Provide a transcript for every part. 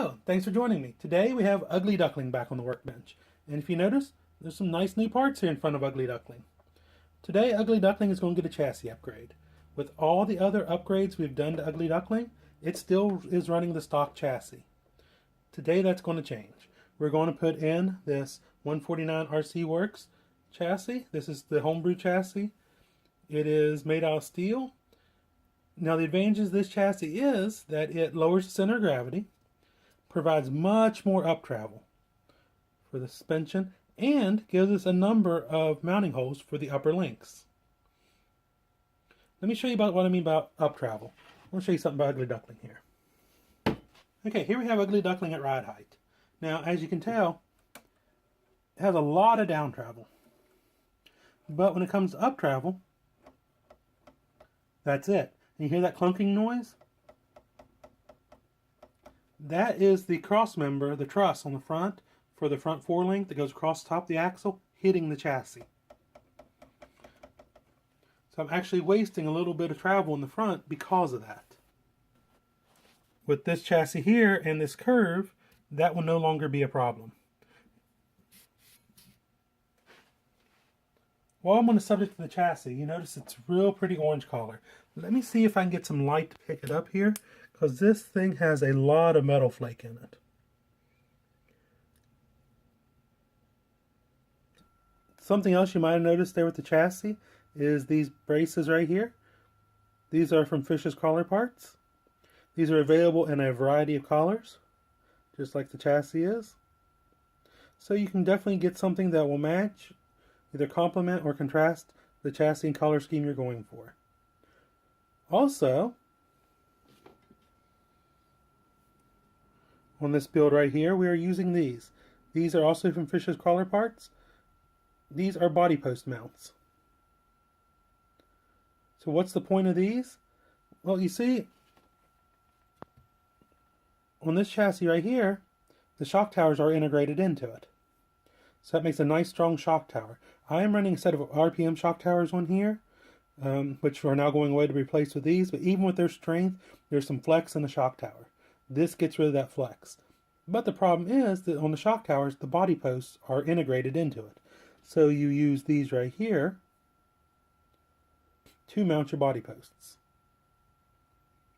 Hello, thanks for joining me. Today we have Ugly Duckling back on the workbench. And if you notice, there's some nice new parts here in front of Ugly Duckling. Today Ugly Duckling is going to get a chassis upgrade. With all the other upgrades we've done to Ugly Duckling, it still is running the stock chassis. Today that's going to change. We're going to put in this 149 RC Worx chassis. This is the homebrew chassis. It is made out of steel. Now the advantages of this chassis is that it lowers the center of gravity, provides much more up travel for the suspension, and gives us a number of mounting holes for the upper links. Let me show you about what I mean about up travel. I'm going to show you something about Ugly Duckling here. Okay, here we have Ugly Duckling at ride height. Now, as you can tell, it has a lot of down travel. But when it comes to up travel, that's it. And you hear that clunking noise? That is the cross member, the truss on the front for the front forelink that goes across the top of the axle, hitting the chassis. So I'm actually wasting a little bit of travel in the front because of that. With this chassis here and this curve, that will no longer be a problem. While I'm on the subject of the chassis, you notice it's real pretty orange color. Let me see if I can get some light to pick it up here, because this thing has a lot of metal flake in it. Something else you might have noticed there with the chassis is these braces right here. These are from Fisher's collar parts. These are available in a variety of colors, just like the chassis is. So you can definitely get something that will match, either complement or contrast the chassis and color scheme you're going for. Also, on this build right here, we are using these. These are also from Fisher's collar parts. These are body post mounts. So what's the point of these? Well, you see, on this chassis right here, the shock towers are integrated into it. So that makes a nice strong shock tower. I am running a set of RPM shock towers on here, which are now going away to replace with these, but even with their strength, there's some flex in the shock tower. This gets rid of that flex. But the problem is that on the shock towers, the body posts are integrated into it. So you use these right here to mount your body posts.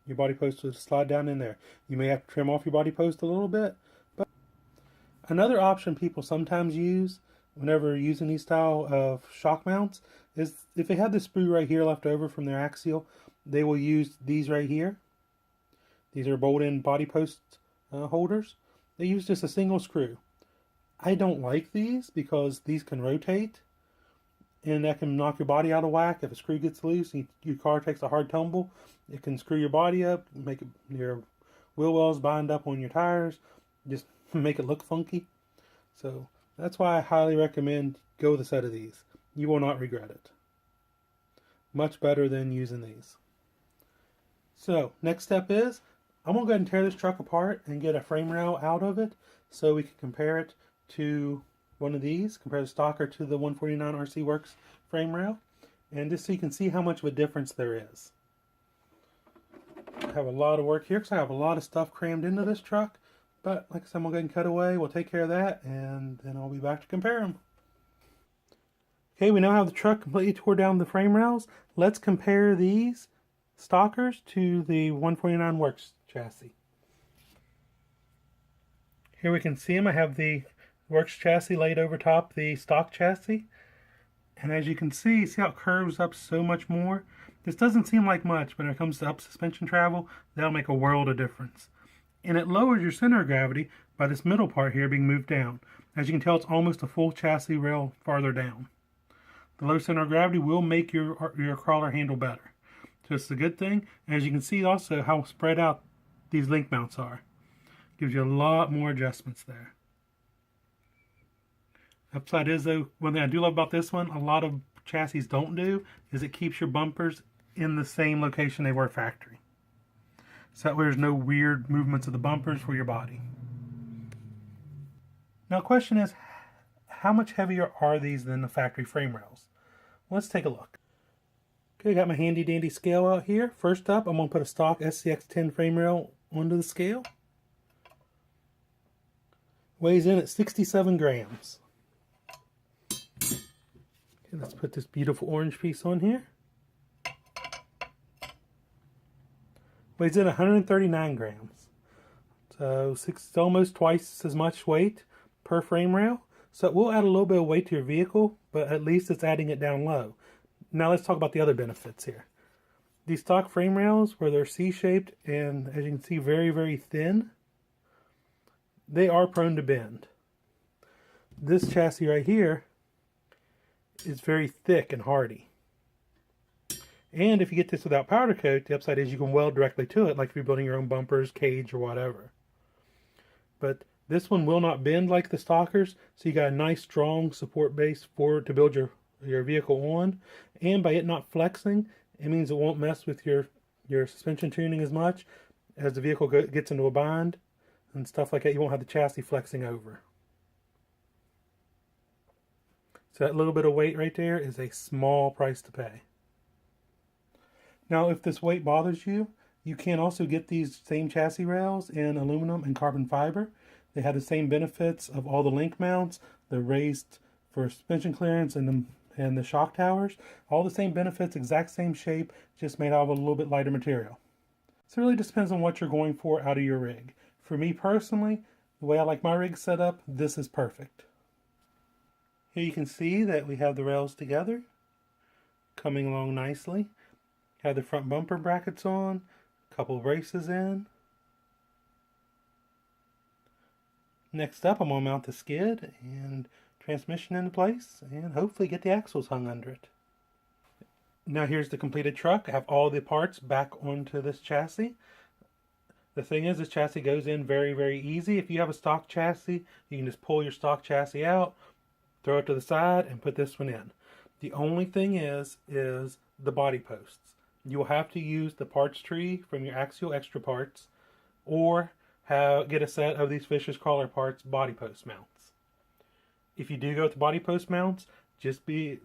Your body posts will slide down in there. You may have to trim off your body post a little bit. But another option people sometimes use whenever using these style of shock mounts is if they have the sprue right here left over from their axial, they will use these right here. These are bolt-in body post holders. They use just a single screw. I don't like these because these can rotate and that can knock your body out of whack. If a screw gets loose and your car takes a hard tumble, it can screw your body up, make your wheel wells bind up on your tires, just make it look funky. So that's why I highly recommend go with a set of these. You will not regret it. Much better than using these. So next step is I'm going to go ahead and tear this truck apart and get a frame rail out of it so we can compare it to one of these, compare the stocker to the 149 RC Worx frame rail, and just so you can see how much of a difference there is. I have a lot of work here because I have a lot of stuff crammed into this truck, but like I said, I'm going to go ahead and cut away. We'll take care of that, and then I'll be back to compare them. Okay, we now have the truck completely tore down the frame rails. Let's compare these stockers to the 149 Worx chassis. Here we can see them. I have the Worx chassis laid over top the stock chassis. And as you can see how it curves up so much more? This doesn't seem like much, but when it comes to up suspension travel, that'll make a world of difference. And it lowers your center of gravity by this middle part here being moved down. As you can tell, it's almost a full chassis rail farther down. The low center of gravity will make your crawler handle better. So it's a good thing. And as you can see also how spread out these link mounts are. Gives you a lot more adjustments there. Upside is though, one thing I do love about this one, a lot of chassis don't do, is it keeps your bumpers in the same location they were factory. So that way there's no weird movements of the bumpers for your body. Now the question is, how much heavier are these than the factory frame rails? Let's take a look. Okay, got my handy dandy scale out here. First up, I'm going to put a stock SCX10 frame rail onto the scale. Weighs in at 67 grams. Okay, let's put this beautiful orange piece on here. Weighs in 139 grams. So it's almost twice as much weight per frame rail. So it will add a little bit of weight to your vehicle, but at least it's adding it down low. Now let's talk about the other benefits here. These stock frame rails, where they're C-shaped and, as you can see, very, very thin, they are prone to bend. This chassis right here is very thick and hardy. And if you get this without powder coat, the upside is you can weld directly to it, like if you're building your own bumpers, cage, or whatever. But this one will not bend like the stockers, so you got a nice strong support base to build your vehicle on. And by it not flexing, it means it won't mess with your suspension tuning as much as the vehicle gets into a bind and stuff like that. You won't have the chassis flexing over. So that little bit of weight right there is a small price to pay. Now, if this weight bothers you, you can also get these same chassis rails in aluminum and carbon fiber. They have the same benefits of all the link mounts, the raised for suspension clearance, and the shock towers. All the same benefits, exact same shape, just made out of a little bit lighter material. So it really just depends on what you're going for out of your rig. For me personally, the way I like my rig set up, this is perfect. Here you can see that we have the rails together, coming along nicely. Have the front bumper brackets on, a couple of braces in. Next up, I'm going to mount the skid and transmission into place and hopefully get the axles hung under it. Now here's the completed truck. I have all the parts back onto this chassis. The thing is, this chassis goes in very, very easy. If you have a stock chassis, you can just pull your stock chassis out, throw it to the side, and put this one in. The only thing is the body posts. You will have to use the parts tree from your Axial Extra parts, or get a set of these Fisher's Crawler parts body post mounts. If you do go with the body post mounts, just be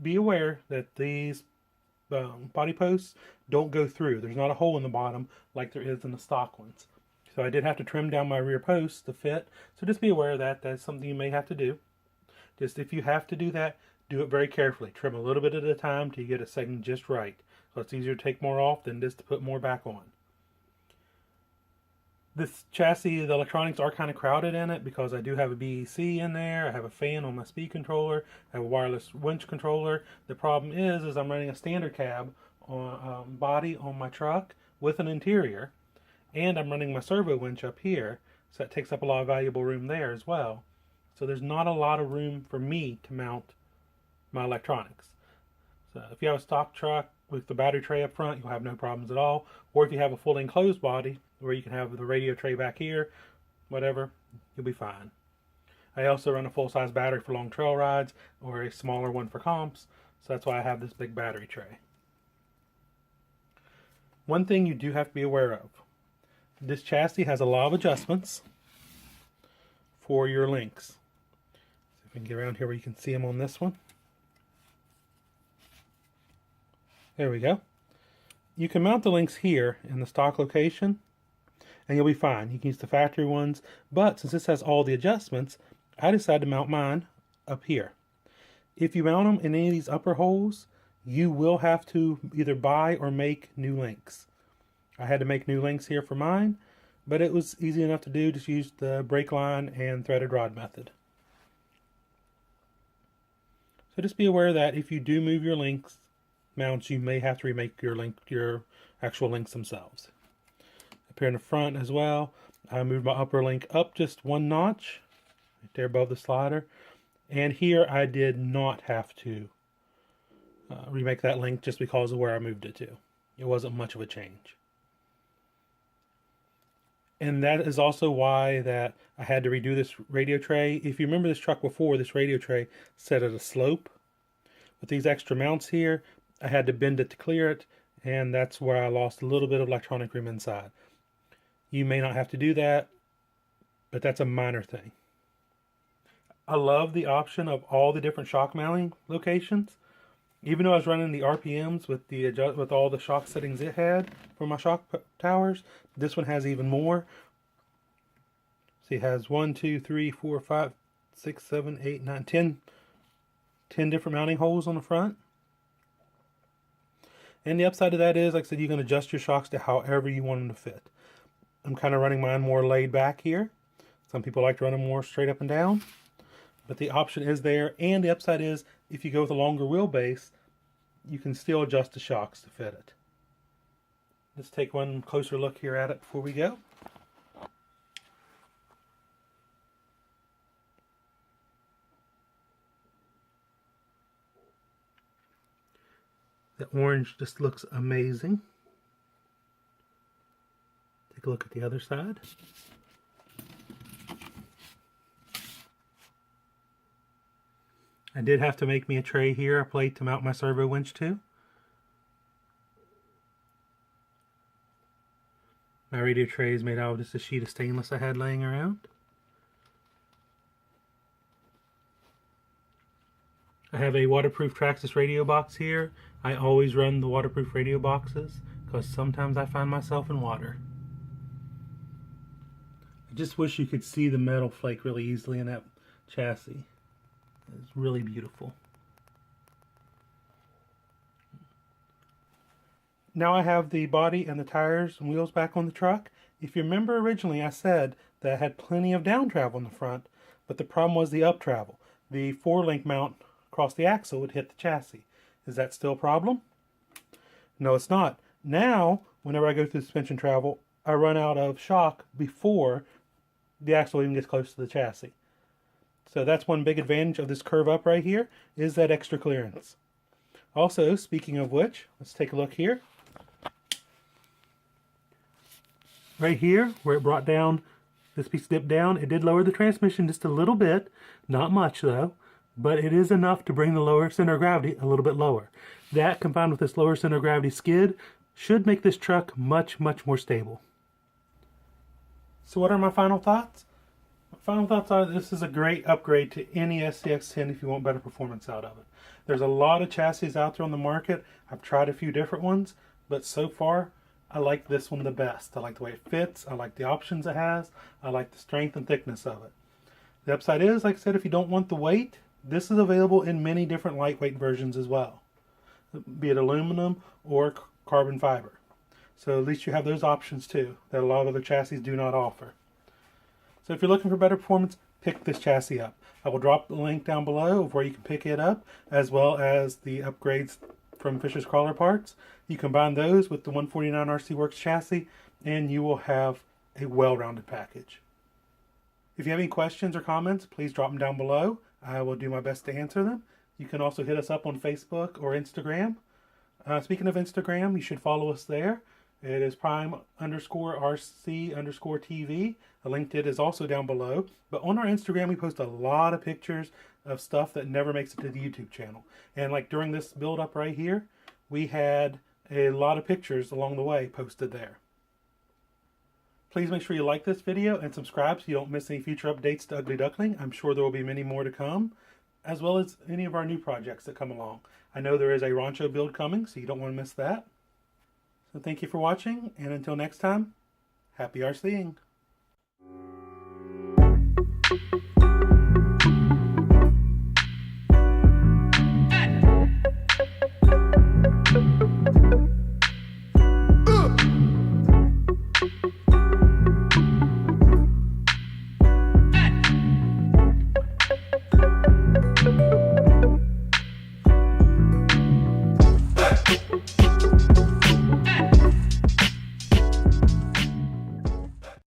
aware that these body posts don't go through. There's not a hole in the bottom like there is in the stock ones. So I did have to trim down my rear posts to fit. So just be aware of that. That's something you may have to do. Just if you have to do that, do it very carefully. Trim a little bit at a time till you get a segment just right. So it's easier to take more off than just to put more back on. This chassis, the electronics are kind of crowded in it because I do have a BEC in there. I have a fan on my speed controller. I have a wireless winch controller. The problem is I'm running a standard cab on, body on my truck with an interior. And I'm running my servo winch up here. So that takes up a lot of valuable room there as well. So there's not a lot of room for me to mount my electronics. So if you have a stock truck with the battery tray up front, you'll have no problems at all. Or if you have a full enclosed body where you can have the radio tray back here, whatever, you'll be fine. I also run a full-size battery for long trail rides or a smaller one for comps, so that's why I have this big battery tray. One thing you do have to be aware of, this chassis has a lot of adjustments for your links. See if we can get around here where you can see them on this one. There we go. You can mount the links here in the stock location and you'll be fine. You can use the factory ones, but since this has all the adjustments, I decided to mount mine up here. If you mount them in any of these upper holes, you will have to either buy or make new links. I had to make new links here for mine, but it was easy enough to do. Just use the brake line and threaded rod method. So just be aware that if you do move your links mounts, you may have to remake your actual links themselves. Up here in the front as well, I moved my upper link up just one notch, right there above the slider. And here I did not have to remake that link just because of where I moved it to. It wasn't much of a change. And that is also why that I had to redo this radio tray. If you remember this truck before, this radio tray set at a slope. With these extra mounts here, I had to bend it to clear it, and that's where I lost a little bit of electronic room inside. You may not have to do that, but that's a minor thing. I love the option of all the different shock mounting locations. Even though I was running the RPMs with all the shock settings it had for my shock towers, this one has even more. See, it has 1, 2, 3, 4, 5, 6, 7, 8, 9, 10 different mounting holes on the front. And the upside of that is, like I said, you can adjust your shocks to however you want them to fit. I'm kind of running mine more laid back here. Some people like to run them more straight up and down. But the option is there. And the upside is, if you go with a longer wheelbase, you can still adjust the shocks to fit it. Let's take one closer look here at it before we go. The orange just looks amazing. Take a look at the other side. I did have to make me a tray here, a plate to mount my servo winch to. My radio tray is made out of just a sheet of stainless I had laying around. I have a waterproof Traxxas radio box here. I always run the waterproof radio boxes because sometimes I find myself in water. I just wish you could see the metal flake really easily in that chassis. It's really beautiful. Now I have the body and the tires and wheels back on the truck. If you remember originally I said that I had plenty of down travel in the front, but the problem was the up travel. The 4-link mount across the axle would hit the chassis. Is that still a problem? No, it's not. Now, whenever I go through suspension travel, I run out of shock before the axle even gets close to the chassis. So that's one big advantage of this curve up right here, is that extra clearance. Also, speaking of which, let's take a look here. Right here, where it brought down, this piece dipped down, it did lower the transmission just a little bit. Not much though, but it is enough to bring the lower center of gravity a little bit lower. That, combined with this lower center of gravity skid, should make this truck much, much more stable. So what are my final thoughts? Final thoughts are this is a great upgrade to any SCX10 if you want better performance out of it. There's a lot of chassis out there on the market. I've tried a few different ones, but so far I like this one the best. I like the way it fits. I like the options it has. I like the strength and thickness of it. The upside is, like I said, if you don't want the weight, this is available in many different lightweight versions as well, be it aluminum or carbon fiber. So at least you have those options too that a lot of other chassis do not offer. So if you're looking for better performance, pick this chassis up. I will drop the link down below of where you can pick it up, as well as the upgrades from Fisher's Crawler Parts. You combine those with the 149 RC Worx chassis, and you will have a well-rounded package. If you have any questions or comments, please drop them down below. I will do my best to answer them. You can also hit us up on Facebook or Instagram. Speaking of Instagram, you should follow us there. It is prime_RC_TV. A link to it is also down below. But on our Instagram, we post a lot of pictures of stuff that never makes it to the YouTube channel. And like during this build up right here, we had a lot of pictures along the way posted there. Please make sure you like this video and subscribe so you don't miss any future updates to Ugly Duckling. I'm sure there will be many more to come, as well as any of our new projects that come along. I know there is a Rancho build coming, so you don't want to miss that. So thank you for watching, and until next time, happy RCing.